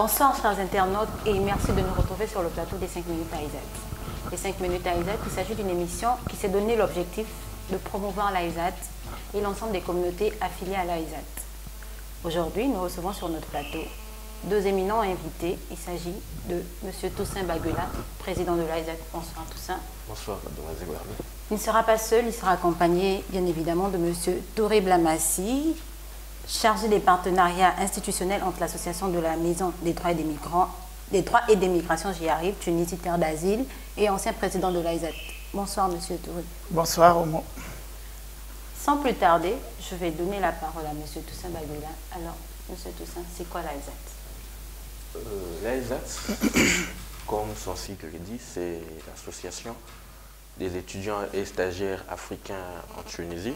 Bonsoir chers internautes et merci de nous retrouver sur le plateau des 5 minutes à ISAT. Les 5 minutes à ISAT, il s'agit d'une émission qui s'est donné l'objectif de promouvoir l'AISAT et l'ensemble des communautés affiliées à l'AISAT. Aujourd'hui, nous recevons sur notre plateau deux éminents invités. Il s'agit de M. Toussaint Bagula, président de l'AISAT. Bonsoir Toussaint. Bonsoir, Mademoiselle Werner. Il ne sera pas seul, il sera accompagné bien évidemment de M. Touré Blamassi, chargé des partenariats institutionnels entre l'Association de la Maison des droits et des migrants, des droits et des migrations, j'y arrive, Tunisie, terre d'asile, et ancien président de l'AISAT. Bonsoir, M. Touré. Bonsoir, Omo. Sans plus tarder, je vais donner la parole à M. Toussaint Bagula. Alors, M. Toussaint, c'est quoi l'AISAT? L'AISAT, comme son sigle le dit, c'est l'association des étudiants et stagiaires africains en Tunisie.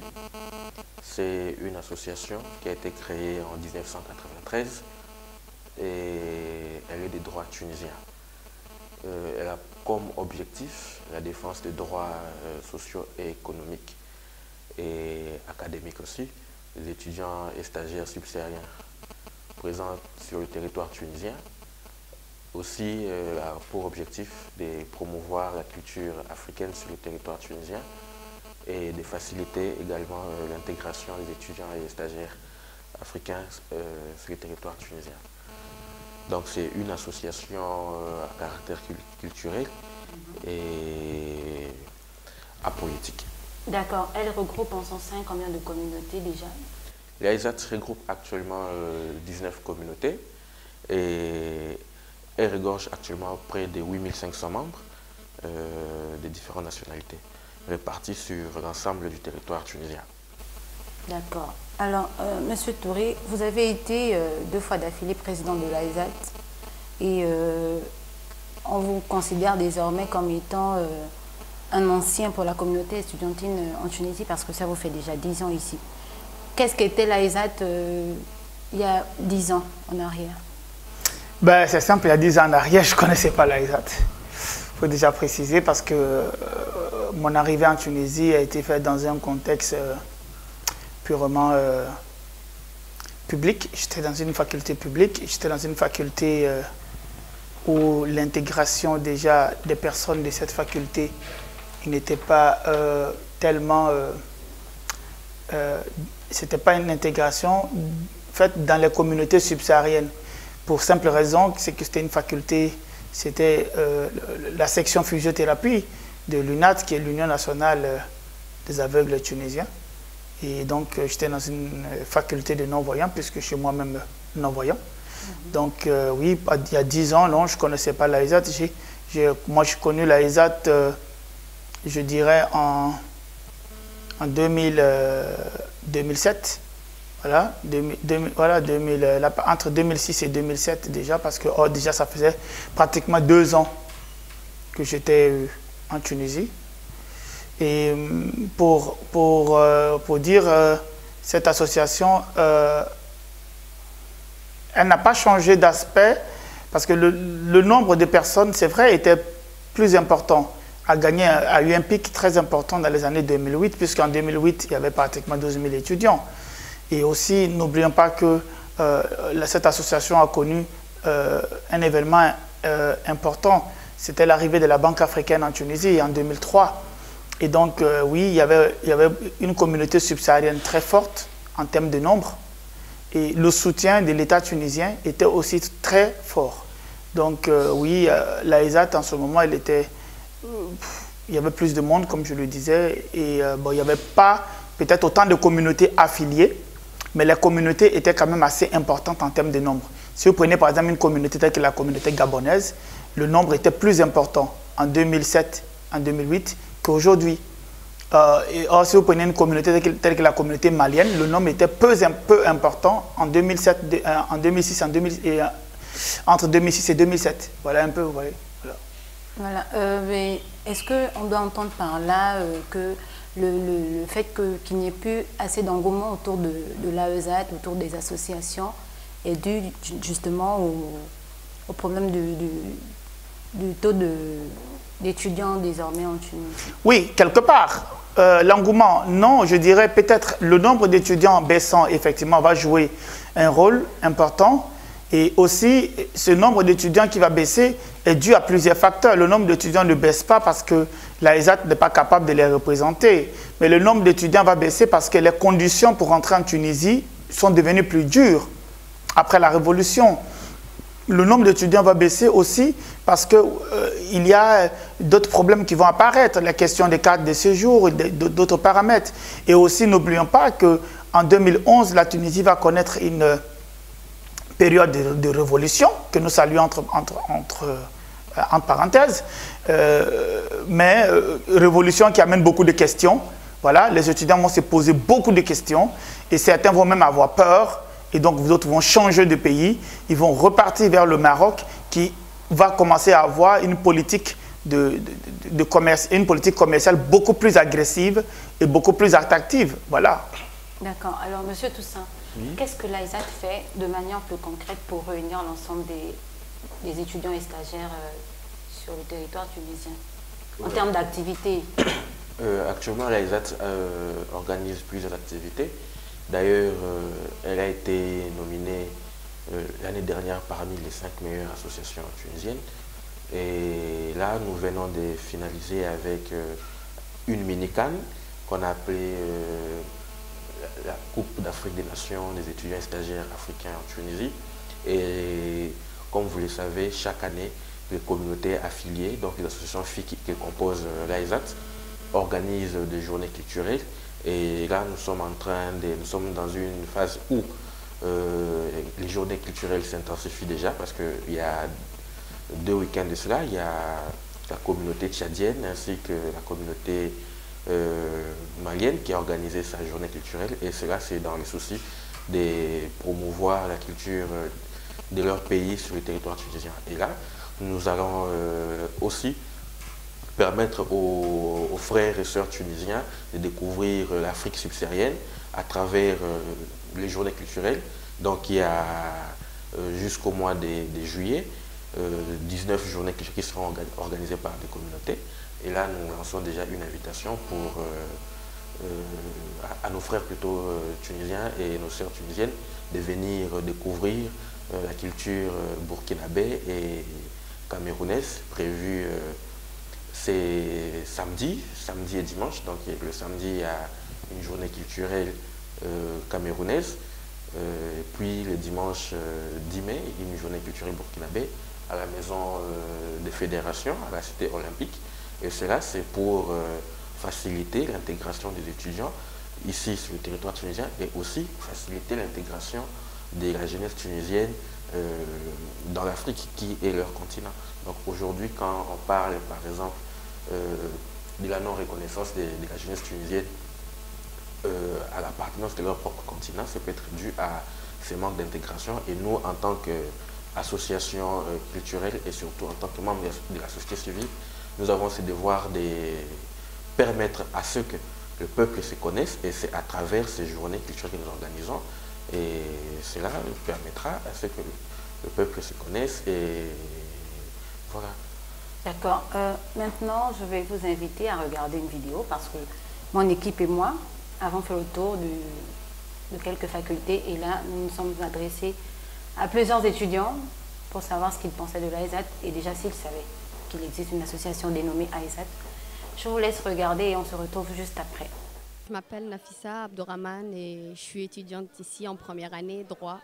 C'est une association qui a été créée en 1993 et elle est des droits tunisiens. Elle a comme objectif la défense des droits sociaux et économiques et académiques aussi, des étudiants et stagiaires subsahariens présents sur le territoire tunisien. Aussi a pour objectif de promouvoir la culture africaine sur le territoire tunisien et de faciliter également l'intégration des étudiants et des stagiaires africains sur le territoire tunisien. Donc c'est une association à caractère culturel et apolitique. D'accord. Elle regroupe en son sein combien de communautés déjà? L'AISAT regroupe actuellement 19 communautés et elle regorge actuellement près de 8500 membres de différentes nationalités, répartis sur l'ensemble du territoire tunisien. D'accord. Alors, Monsieur Touré, vous avez été 2 fois d'affilée président de l'AISAT et on vous considère désormais comme étant un ancien pour la communauté estudiantine en Tunisie parce que ça vous fait déjà 10 ans ici. Qu'est-ce qu'était l'AISAT il y a 10 ans en arrière? Ben, c'est simple, il y a 10 ans en arrière, je ne connaissais pas l'AISAT. Il faut déjà préciser parce que mon arrivée en Tunisie a été faite dans un contexte purement public. J'étais dans une faculté publique, j'étais dans une faculté où l'intégration déjà des personnes de cette faculté n'était pas tellement... c'était pas une intégration faite dans les communautés subsahariennes. Pour simple raison, c'est que c'était une faculté, c'était la section physiothérapie de l'UNAT, qui est l'Union nationale des aveugles tunisiens. Et donc, j'étais dans une faculté de non-voyants, puisque je suis moi-même non-voyant. Donc, oui, il y a 10 ans, non, je ne connaissais pas l'AISAT. Moi, j'ai connu l'AISAT, je dirais, en 2007. Voilà, entre 2006 et 2007 déjà, parce que déjà ça faisait pratiquement 2 ans que j'étais en Tunisie. Et pour dire, cette association, elle n'a pas changé d'aspect, parce que le nombre de personnes, c'est vrai, était plus important, a eu un pic très important dans les années 2008, puisqu'en 2008, il y avait pratiquement 12 000 étudiants. Et aussi, n'oublions pas que cette association a connu un événement important. C'était l'arrivée de la Banque africaine en Tunisie en 2003. Et donc, oui, il y avait une communauté subsaharienne très forte en termes de nombre. Et le soutien de l'État tunisien était aussi très fort. Donc, oui, l'AISAT, en ce moment, il y avait plus de monde, comme je le disais. Et bon, il n'y avait pas peut-être autant de communautés affiliées, mais les communautés étaient quand même assez importantes en termes de nombre. Si vous prenez par exemple une communauté telle que la communauté gabonaise, le nombre était plus important en 2007, en 2008 qu'aujourd'hui. Si vous prenez une communauté telle que la communauté malienne, le nombre était peu important en 2007, en 2006, entre 2006 et 2007. Voilà un peu, vous voyez. Voilà. Mais est-ce qu'on doit entendre par là que le fait qu'il n'y ait plus assez d'engouement autour de l'AESAT, autour des associations, est dû justement au problème du taux d'étudiants désormais en Tunisie? Oui, quelque part. L'engouement, non, je dirais peut-être le nombre d'étudiants baissant, effectivement, va jouer un rôle important. Et aussi, ce nombre d'étudiants qui va baisser est dû à plusieurs facteurs. Le nombre d'étudiants ne baisse pas parce que l'AESAT n'est pas capable de les représenter. Mais le nombre d'étudiants va baisser parce que les conditions pour rentrer en Tunisie sont devenues plus dures après la Révolution. Le nombre d'étudiants va baisser aussi parce qu'il y a d'autres problèmes qui vont apparaître, la question des cartes de séjour et d'autres paramètres. Et aussi, n'oublions pas qu'en 2011, la Tunisie va connaître une période de révolution, que nous saluons entre parenthèses, mais révolution qui amène beaucoup de questions. Voilà, les étudiants vont se poser beaucoup de questions et certains vont même avoir peur. Et donc, vous autres vont changer de pays. Ils vont repartir vers le Maroc qui va commencer à avoir une politique de commerce, une politique commerciale beaucoup plus agressive et beaucoup plus attractive. Voilà. D'accord. Alors, Monsieur Toussaint, qu'est-ce que l'AESAT fait de manière plus concrète pour réunir l'ensemble des étudiants et stagiaires sur le territoire tunisien en termes d'activités? Actuellement, l'AESAT organise plusieurs activités. D'ailleurs, elle a été nominée l'année dernière parmi les 5 meilleures associations tunisiennes. Et là, nous venons de finaliser avec une mini-CAN qu'on a appelée la Coupe d'Afrique des Nations des étudiants et stagiaires africains en Tunisie. Et comme vous le savez, chaque année, les communautés affiliées, donc les associations filles qui composent l'AESAT, organisent des journées culturelles. Et là, nous sommes dans une phase où les journées culturelles s'intensifient déjà parce qu'il y a 2 week-ends de cela, il y a la communauté tchadienne ainsi que la communauté malienne qui a organisé sa journée culturelle. Et cela, c'est dans le souci de promouvoir la culture de leur pays sur le territoire tunisien. Et là, nous allons aussi permettre aux frères et sœurs tunisiens de découvrir l'Afrique subsaharienne à travers les journées culturelles. Donc il y a jusqu'au mois de juillet 19 journées qui seront organisées par des communautés. Et là, nous lançons déjà une invitation à nos frères plutôt tunisiens et nos sœurs tunisiennes de venir découvrir la culture burkinabé et camerounaise prévue. C'est samedi et dimanche. Donc le samedi, il y a une journée culturelle camerounaise. Puis le dimanche 10 mai, une journée culturelle burkinabé à la maison des fédérations, à la cité olympique. Et cela, c'est pour faciliter l'intégration des étudiants ici sur le territoire tunisien et aussi faciliter l'intégration de la jeunesse tunisienne dans l'Afrique qui est leur continent. Donc aujourd'hui, quand on parle par exemple de la non-reconnaissance de la jeunesse tunisienne à l'appartenance de leur propre continent, ça peut être dû à ces manques d'intégration. Et nous, en tant qu'association culturelle et surtout en tant que membres de la société civile, nous avons ce devoir de permettre à ce que le peuple se connaisse, et c'est à travers ces journées culturelles que nous organisons. Et cela permettra à ce que le peuple se connaisse. Et voilà. D'accord. Maintenant, je vais vous inviter à regarder une vidéo parce que mon équipe et moi avons fait le tour de quelques facultés et là, nous nous sommes adressés à plusieurs étudiants pour savoir ce qu'ils pensaient de l'AESAT et déjà s'ils savaient qu'il existe une association dénommée AESAT. Je vous laisse regarder et on se retrouve juste après. Je m'appelle Nafissa Abdourahmane et je suis étudiante ici en première année, droit.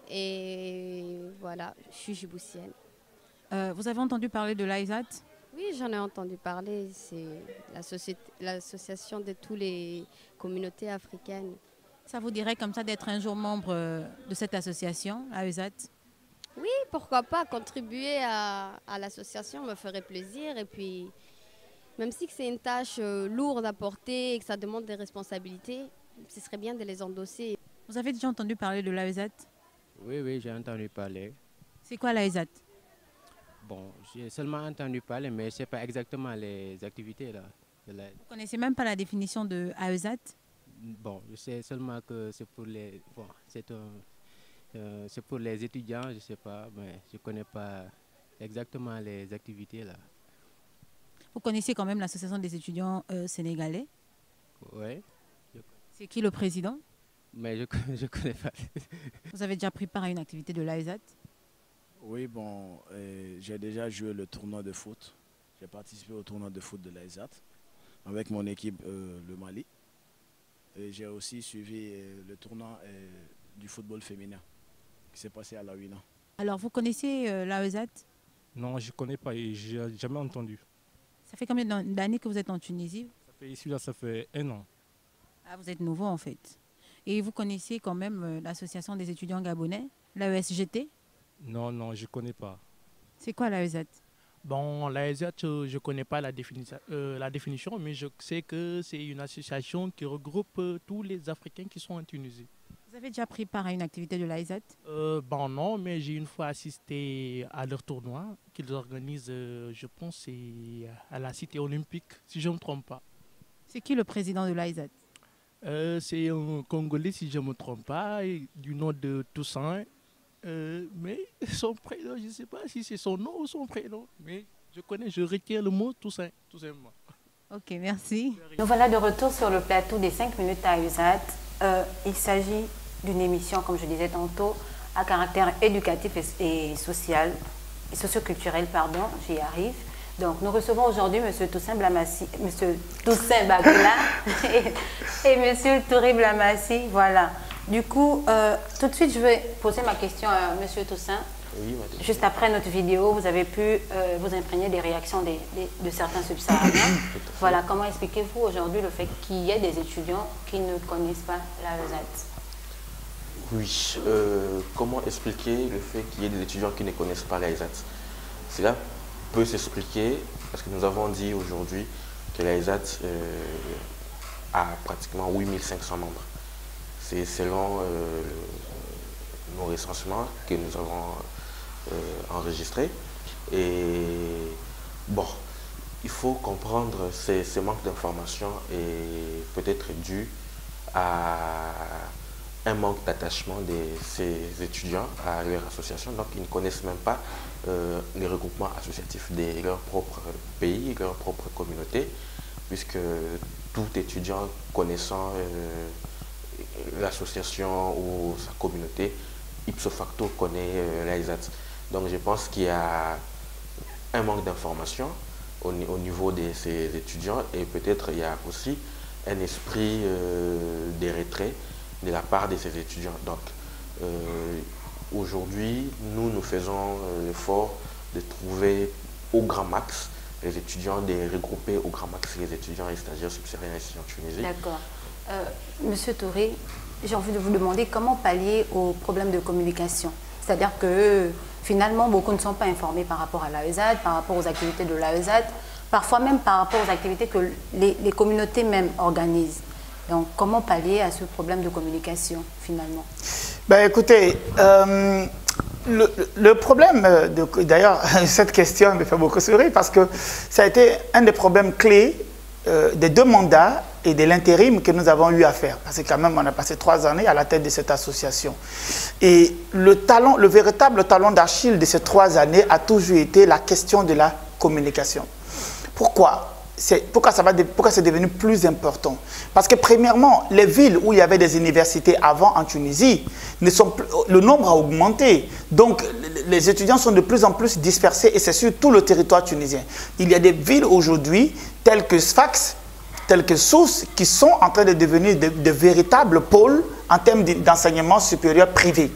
Et voilà, je suis djiboutienne. Vous avez entendu parler de l'AESAT? Oui, j'en ai entendu parler. C'est l'association de toutes les communautés africaines. Ça vous dirait comme ça d'être un jour membre de cette association, AESAT? Oui, pourquoi pas. Contribuer à l'association me ferait plaisir. Et puis, même si c'est une tâche lourde à porter et que ça demande des responsabilités, ce serait bien de les endosser. Vous avez déjà entendu parler de l'AESAT? Oui, j'ai entendu parler. C'est quoi l'AESAT? Bon, j'ai seulement entendu parler, mais je ne sais pas exactement les activités là. Vous ne connaissez même pas la définition de AESAT? Bon, je sais seulement que c'est pour les, bon, c'est pour les étudiants, je ne sais pas, mais je ne connais pas exactement les activités là. Vous connaissez quand même l'association des étudiants sénégalais? Oui. C'est qui le président? mais je connais pas. Vous avez déjà pris part à une activité de l'AESAT? Oui, bon, j'ai déjà joué le tournoi de foot. J'ai participé au tournoi de foot de l'AESAT avec mon équipe, le Mali. Et j'ai aussi suivi le tournoi du football féminin qui s'est passé à la Ouina. Alors, vous connaissez l'AESAT? Non, je ne connais pas et je n'ai jamais entendu. Ça fait combien d'années que vous êtes en Tunisie? Ça fait 1 an. Ah, vous êtes nouveau en fait. Et vous connaissez quand même l'association des étudiants gabonais, l'AESGT? Non, je ne connais pas. C'est quoi l'AESAT? Bon, l'AESAT, je ne connais pas la définition, mais je sais que c'est une association qui regroupe tous les Africains qui sont en Tunisie. Vous avez déjà pris part à une activité de l'AESAT? Bon, non, mais j'ai une fois assisté à leur tournoi qu'ils organisent, je pense, c'est à la Cité olympique, si je ne me trompe pas. C'est qui le président de l'AESAT? C'est un Congolais, si je ne me trompe pas, du nom de Toussaint. Mais son prénom, je ne sais pas si c'est son nom ou son prénom. Mais je retiens le mot Toussaint, tout simplement. Ok, merci. Nous voilà de retour sur le plateau des 5 minutes à AESAT. Il s'agit d'une émission, comme je disais tantôt, à caractère éducatif et social, et socioculturel, pardon, j'y arrive. Donc, nous recevons aujourd'hui M. Toussaint Blamassi, M. Toussaint Bagula et M. Touré Blamassi, voilà. Du coup, tout de suite, je vais poser ma question à M. Toussaint. Oui, madame. Juste après notre vidéo, vous avez pu vous imprégner des réactions de certains subsahariens. Voilà, comment expliquez-vous aujourd'hui le fait qu'il y ait des étudiants qui ne connaissent pas l'AESAT? Oui, comment expliquer le fait qu'il y ait des étudiants qui ne connaissent pas l'AESAT? Cela peut s'expliquer parce que nous avons dit aujourd'hui que l'AESAT a pratiquement 8500 membres. C'est selon nos recensements que nous avons enregistrés. Et bon, il faut comprendre ce manque d'informations est peut-être dû à un manque d'attachement de ces étudiants à leur association. Donc, ils ne connaissent même pas les regroupements associatifs de leur propre pays, leur propre communauté, puisque tout étudiant connaissant l'association ou sa communauté, ipso facto connaît l'AESAT. Donc, je pense qu'il y a un manque d'information au niveau de ces étudiants et peut-être il y a aussi un esprit de retrait de la part de ces étudiants. Donc, aujourd'hui, nous faisons l'effort de trouver au grand max les étudiants, de regrouper au grand max les étudiants et stagiaires subsahariens ici en Tunisie. D'accord. Monsieur Touré, j'ai envie de vous demander comment pallier aux problèmes de communication. C'est-à-dire que finalement, beaucoup ne sont pas informés par rapport à l'AESAT, par rapport aux activités de l'AESAT, parfois même par rapport aux activités que les communautés même organisent. Donc, comment pallier à ce problème de communication, finalement? Ben, écoutez, le problème, d'ailleurs, cette question me fait beaucoup sourire parce que ça a été un des problèmes clés des 2 mandats et de l'intérim que nous avons eu à faire. Parce que quand même, on a passé 3 années à la tête de cette association. Et le véritable talon d'Achille de ces 3 années a toujours été la question de la communication. Pourquoi c'est devenu plus important? Parce que premièrement, les villes où il y avait des universités avant en Tunisie, le nombre a augmenté. Donc les étudiants sont de plus en plus dispersés et c'est sur tout le territoire tunisien. Il y a des villes aujourd'hui telles que Sfax, telles que Sousse, qui sont en train de devenir de véritables pôles en termes d'enseignement supérieur privé.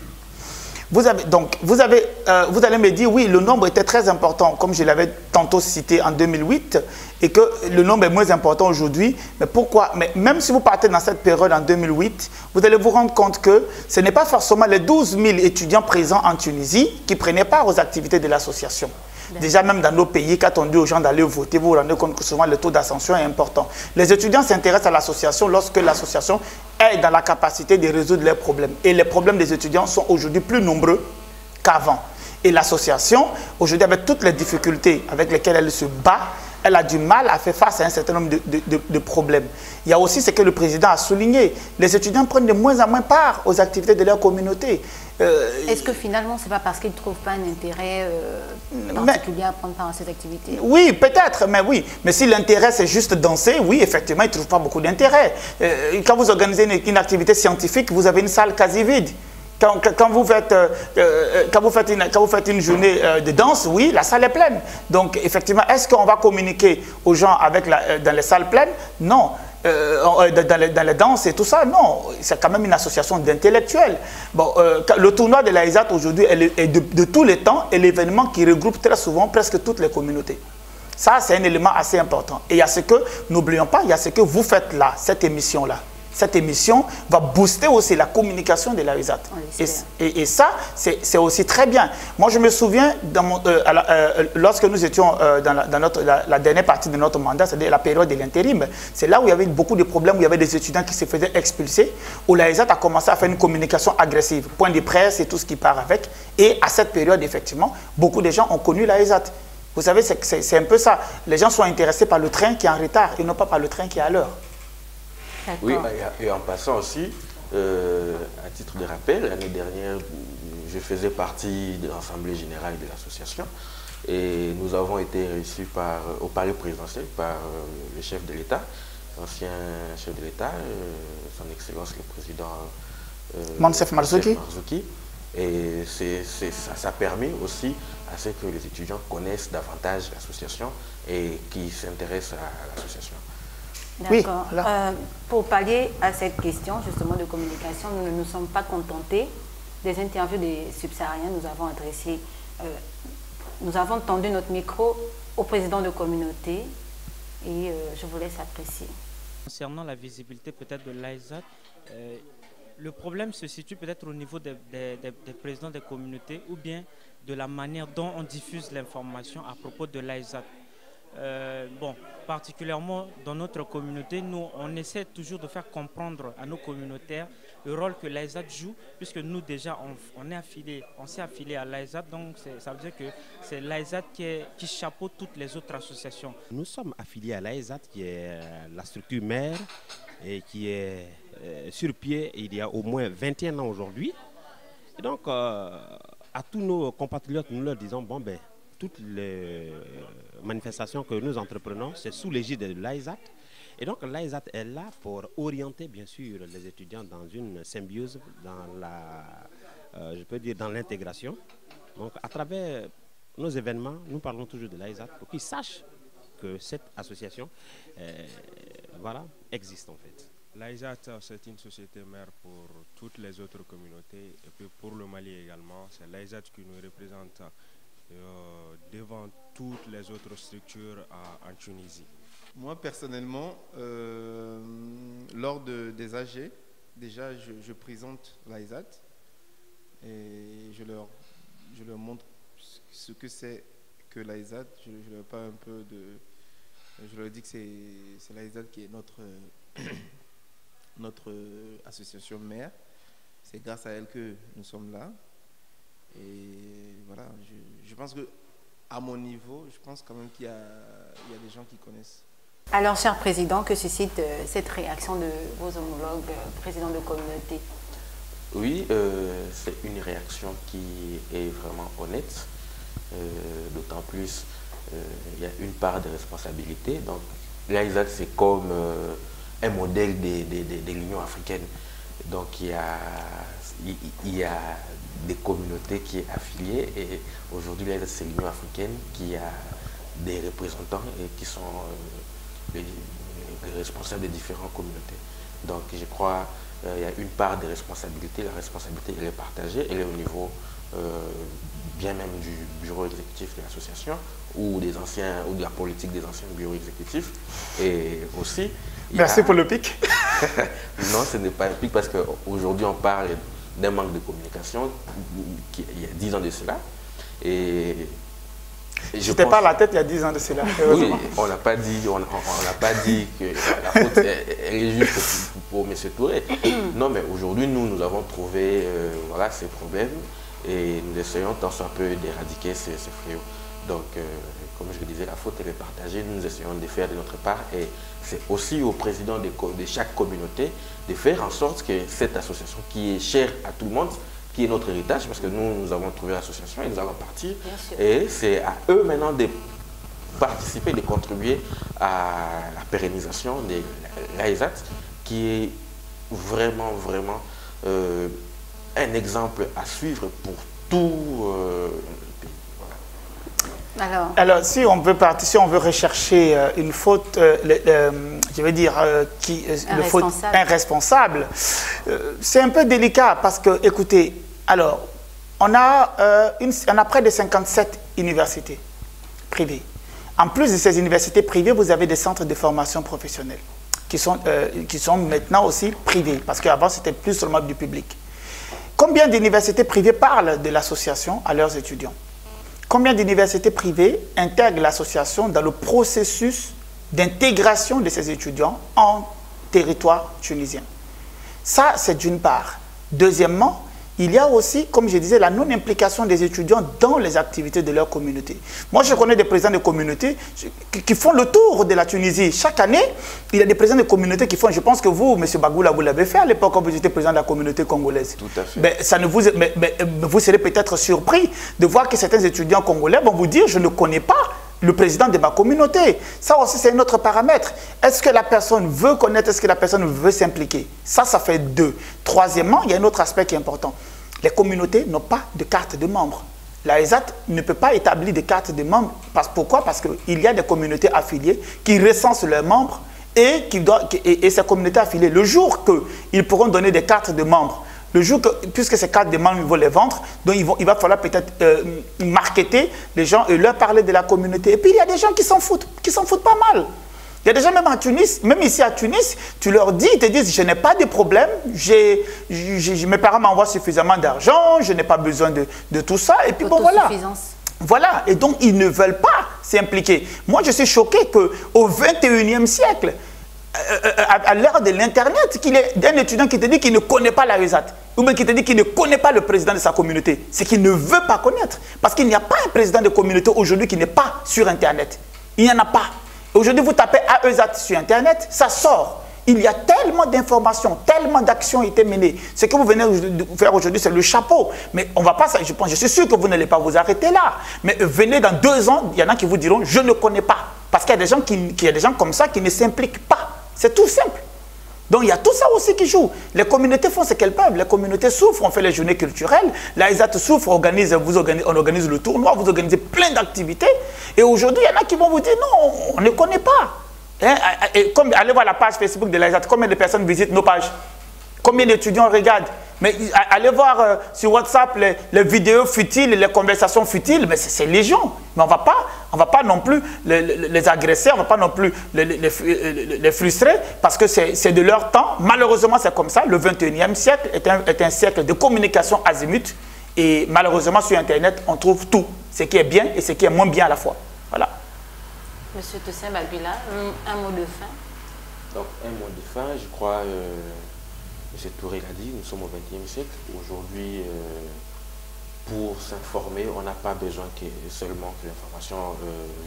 Vous allez me dire, oui, le nombre était très important, comme je l'avais tantôt cité en 2008, et que le nombre est moins important aujourd'hui. Mais pourquoi? Mais même si vous partez dans cette période en 2008, vous allez vous rendre compte que ce n'est pas forcément les 12 000 étudiants présents en Tunisie qui prenaient part aux activités de l'association. Déjà, même dans nos pays, quand on dit aux gens d'aller voter, vous vous rendez compte que souvent le taux d'ascension est important. Les étudiants s'intéressent à l'association lorsque l'association est dans la capacité de résoudre leurs problèmes. Et les problèmes des étudiants sont aujourd'hui plus nombreux qu'avant. Et l'association, aujourd'hui, avec toutes les difficultés avec lesquelles elle se bat, elle a du mal à faire face à un certain nombre de problèmes. Il y a aussi ce que le président a souligné. Les étudiants prennent de moins en moins part aux activités de leur communauté. Est-ce que finalement, ce n'est pas parce qu'ils ne trouvent pas un intérêt particulier à prendre part à ces activités? Oui, peut-être, mais oui. Mais si l'intérêt, c'est juste danser, oui, effectivement, ils ne trouvent pas beaucoup d'intérêt. Quand vous organisez une activité scientifique, vous avez une salle quasi vide. Quand vous faites une journée de danse, oui, la salle est pleine. Donc, effectivement, est-ce qu'on va communiquer aux gens dans les salles pleines? Non. Dans les danses et tout ça, non. C'est quand même une association d'intellectuels. Bon, le tournoi de l'AESAT aujourd'hui est de tous les temps est l'événement qui regroupe très souvent presque toutes les communautés. Ça, c'est un élément assez important. Et il y a ce que, n'oublions pas, il y a ce que vous faites là, cette émission-là. Cette émission va booster aussi la communication de l'AESAT. Et ça, c'est aussi très bien. Moi, je me souviens, lorsque nous étions dans la dernière partie de notre mandat, c'est-à-dire la période de l'intérim, c'est là où il y avait beaucoup de problèmes, où il y avait des étudiants qui se faisaient expulser, où l'AESAT a commencé à faire une communication agressive, point de presse et tout ce qui part avec. Et à cette période, effectivement, beaucoup de gens ont connu l'AESAT. Vous savez, c'est un peu ça. Les gens sont intéressés par le train qui est en retard et non pas par le train qui est à l'heure. Oui, et en passant aussi, à titre de rappel, l'année dernière, je faisais partie de l'Assemblée générale de l'association et nous avons été reçus au palais présidentiel par le chef de l'État, l'ancien chef de l'État, son Excellence le président Monsef Marzouki. Et ça a permis aussi à ce que les étudiants connaissent davantage l'association et qui s'intéressent à l'association. D'accord. Oui, pour pallier à cette question justement de communication, nous ne nous sommes pas contentés des interviews des subsahariens. Nous avons adressé, nous avons tendu notre micro au président de communauté et je vous laisse apprécier. Concernant la visibilité peut-être de l'AESAT, le problème se situe peut-être au niveau des présidents des communautés ou bien de la manière dont on diffuse l'information à propos de l'AESAT. Bon, particulièrement dans notre communauté, nous, on essaie toujours de faire comprendre à nos communautaires le rôle que l'AESAT joue, puisque nous déjà, on s'est affilié à l'AESAT, donc ça veut dire que c'est l'AESAT qui chapeaute toutes les autres associations. Nous sommes affiliés à l'AESAT, qui est la structure mère et qui est sur pied il y a au moins 21 ans aujourd'hui. Et donc, à tous nos compatriotes, nous leur disons, bon ben, toutes les manifestations que nous entreprenons, c'est sous l'égide de l'AESAT. Et donc l'AESAT est là pour orienter bien sûr les étudiants dans une symbiose, je peux dire dans l'intégration. Donc à travers nos événements, nous parlons toujours de l'AESAT pour qu'ils sachent que cette association voilà, existe en fait. L'AESAT, c'est une société mère pour toutes les autres communautés et puis pour le Mali également. C'est l'AESAT qui nous représente devant toutes les autres structures en Tunisie. Moi personnellement, lors des AG, déjà je présente l'AESAT et je leur montre ce que c'est que l'AESAT. Je leur parle un peu je leur dis que c'est l'AESAT qui est notre association mère. C'est grâce à elle que nous sommes là. Et voilà, je pense qu'à mon niveau, je pense quand même qu'il y a des gens qui connaissent. Alors, cher président, que suscite cette réaction de vos homologues présidents de communauté? Oui, c'est une réaction qui est vraiment honnête, d'autant plus il y a une part de responsabilité. Donc, l'AESAT, c'est comme un modèle de l'Union africaine. Donc, il y a des communautés qui est affiliées et aujourd'hui c'est l'Union africaine qui a des représentants et qui sont les responsables des différentes communautés. Donc je crois qu'il y a une part de responsabilité, la responsabilité elle est partagée, elle est au niveau bien même du bureau exécutif de l'association ou des anciens ou de la politique des anciens bureaux exécutifs et aussi. Merci pour le pic. Non, ce n'est pas un pic parce qu'aujourd'hui on parle d'un manque de communication il y a 10 ans de cela. Et je n'étais pas à la tête il y a 10 ans de cela. Oui, on n'a pas dit que la faute elle est juste pour M. Touré. Non, mais aujourd'hui, nous avons trouvé voilà, ces problèmes et nous essayons tant soit peu d'éradiquer ces fléaux. Donc, comme je le disais, la faute elle est partagée, nous essayons de faire de notre part et c'est aussi au président de chaque communauté de faire en sorte que cette association qui est chère à tout le monde, qui est notre héritage, parce que nous avons trouvé l'association et nous allons partir, et c'est à eux maintenant de participer, de contribuer à la pérennisation de l'AESAT, qui est vraiment, vraiment un exemple à suivre pour tout le pays. Alors, si on veut partir, si on veut rechercher une faute, je veux dire, le faute irresponsable, c'est un peu délicat parce que, écoutez, alors, on a près de 57 universités privées. En plus de ces universités privées, vous avez des centres de formation professionnelle qui sont maintenant aussi privés, parce qu'avant, c'était plus seulement du public. Combien d'universités privées parlent de l'association à leurs étudiants? Combien d'universités privées intègrent l'association dans le processus d'intégration de ces étudiants en territoire tunisien? Ça, c'est d'une part. Deuxièmement, il y a aussi, comme je disais, la non-implication des étudiants dans les activités de leur communauté. Moi, je connais des présidents de communautés qui font le tour de la Tunisie. Chaque année, il y a des présidents de communautés qui font, je pense que vous, M. Bagoula, vous l'avez fait à l'époque quand vous étiez président de la communauté congolaise. Tout à fait. Mais vous serez peut-être surpris de voir que certains étudiants congolais vont vous dire, je ne connais pas le président de ma communauté. Ça aussi, c'est un autre paramètre. Est-ce que la personne veut connaître, est-ce que la personne veut s'impliquer? Ça fait deux. Troisièmement, il y a un autre aspect qui est important. Les communautés n'ont pas de carte de membre. L'AESAT ne peut pas établir de carte de membre. Pourquoi? Parce qu'il y a des communautés affiliées qui recensent leurs membres et ces communautés affiliées, le jour qu'ils pourront donner des cartes de membres, le jour puisque ces cartes de membres, ils vont les vendre, donc il va falloir peut-être marketer les gens et leur parler de la communauté. Et puis il y a des gens qui s'en foutent pas mal. Il y a des gens même en Tunis, même ici à Tunis, tu leur dis, ils te disent, je n'ai pas de problème, mes parents m'envoient suffisamment d'argent, je n'ai pas besoin de tout ça, et puis bon voilà. Voilà, et donc ils ne veulent pas s'impliquer. Moi je suis choqué qu'au 21e siècle, à l'ère de l'Internet, qu'il y ait un étudiant qui te dit qu'il ne connaît pas l'AESAT, ou bien qui te dit qu'il ne connaît pas le président de sa communauté. C'est qu'il ne veut pas connaître. Parce qu'il n'y a pas un président de communauté aujourd'hui qui n'est pas sur Internet. Il n'y en a pas. Aujourd'hui, vous tapez AESAT sur Internet, ça sort. Il y a tellement d'informations, tellement d'actions ont été menées. Ce que vous venez de faire aujourd'hui, c'est le chapeau. Mais on va pas, je suis sûr que vous n'allez pas vous arrêter là. Mais venez dans 2 ans, il y en a qui vous diront, je ne connais pas. Parce qu'il y a des gens comme ça qui ne s'impliquent pas. C'est tout simple. Donc il y a tout ça aussi qui joue. Les communautés font ce qu'elles peuvent. Les communautés souffrent, on fait les journées culturelles. L'AESAT souffre, on organise le tournoi, vous organisez plein d'activités. Et aujourd'hui, il y en a qui vont vous dire non, on ne connaît pas. Hein? Allez voir la page Facebook de l'AESAT, combien de personnes visitent nos pages? Combien d'étudiants regardent? Mais allez voir sur WhatsApp les vidéos futiles, les conversations futiles, mais c'est légion. Mais on va pas non plus les agresser, on ne va pas non plus les frustrer, parce que c'est de leur temps. Malheureusement, c'est comme ça. Le 21e siècle est un siècle de communication azimut. Et malheureusement, sur Internet, on trouve tout. Ce qui est bien et ce qui est moins bien à la fois. Voilà. Monsieur Toussaint Bagoula, un mot de fin. Donc, un mot de fin, je crois... M. Touré l'a dit, nous sommes au XXe siècle. Aujourd'hui, pour s'informer, on n'a pas besoin seulement que l'information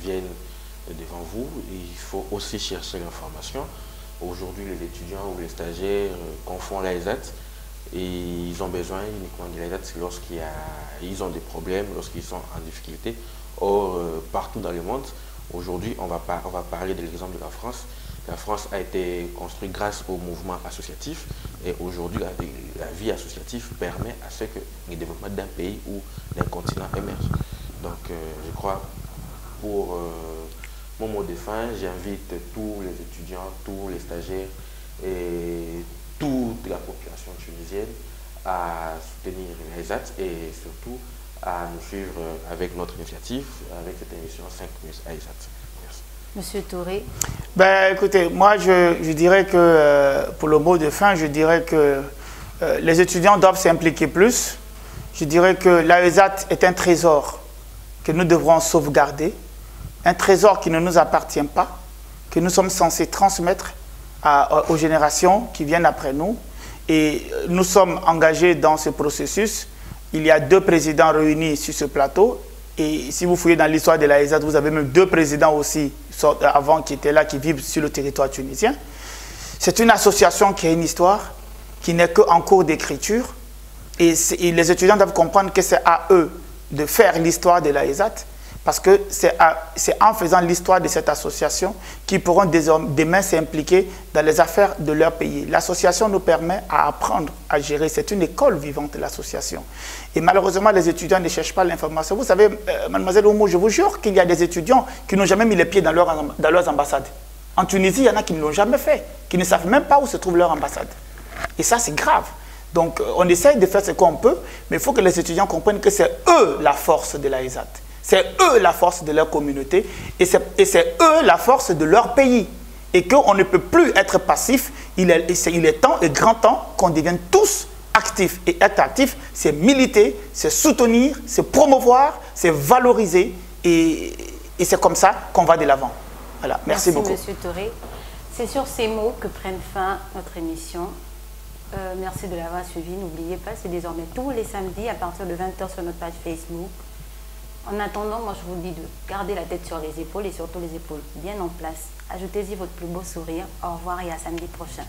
vienne devant vous. Il faut aussi chercher l'information. Aujourd'hui, les étudiants ou les stagiaires confondent l'AESAT et ils ont besoin uniquement de l'AESAT lorsqu'ils ont des problèmes, lorsqu'ils sont en difficulté. Or, partout dans le monde, aujourd'hui, on va parler de l'exemple de la France. La France a été construite grâce au mouvement associatif et aujourd'hui la vie associative permet à ce que le développement d'un pays ou d'un continent émerge. Donc je crois pour mon mot de fin, j'invite tous les étudiants, tous les stagiaires et toute la population tunisienne à soutenir l'AESAT et surtout à nous suivre avec notre initiative, avec cette émission 5 minutes AESAT. Monsieur Touré. Ben, écoutez, moi je dirais que pour le mot de fin, je dirais que les étudiants doivent s'impliquer plus. Je dirais que l'AESAT est un trésor que nous devrons sauvegarder, un trésor qui ne nous appartient pas, que nous sommes censés transmettre aux générations qui viennent après nous. Et nous sommes engagés dans ce processus. Il y a 2 présidents réunis sur ce plateau. Et si vous fouillez dans l'histoire de l'AESAT, vous avez même 2 présidents aussi avant qui étaient là, qui vivent sur le territoire tunisien. C'est une association qui a une histoire, qui n'est qu'en cours d'écriture. Et les étudiants doivent comprendre que c'est à eux de faire l'histoire de l'AESAT, parce que c'est en faisant l'histoire de cette association qu'ils pourront demain s'impliquer dans les affaires de leur pays. L'association nous permet à apprendre à gérer. C'est une école vivante, l'association. Et malheureusement, les étudiants ne cherchent pas l'information. Vous savez, mademoiselle Oumou, je vous jure qu'il y a des étudiants qui n'ont jamais mis les pieds dans leurs ambassades. En Tunisie, il y en a qui ne l'ont jamais fait, qui ne savent même pas où se trouve leur ambassade. Et ça, c'est grave. Donc, on essaye de faire ce qu'on peut, mais il faut que les étudiants comprennent que c'est eux la force de l'AESAT. C'est eux la force de leur communauté et c'est eux la force de leur pays. Et qu'on ne peut plus être passif. Il est temps et grand temps qu'on devienne tous actifs. Et être actif, c'est militer, c'est soutenir, c'est promouvoir, c'est valoriser. Et c'est comme ça qu'on va de l'avant. Voilà, merci beaucoup. Merci, Monsieur Touré. C'est sur ces mots que prenne fin notre émission. Merci de l'avoir suivi. N'oubliez pas, c'est désormais tous les samedis à partir de 20h sur notre page Facebook. En attendant, moi je vous dis de garder la tête sur les épaules et surtout les épaules bien en place. Ajoutez-y votre plus beau sourire. Au revoir et à samedi prochain.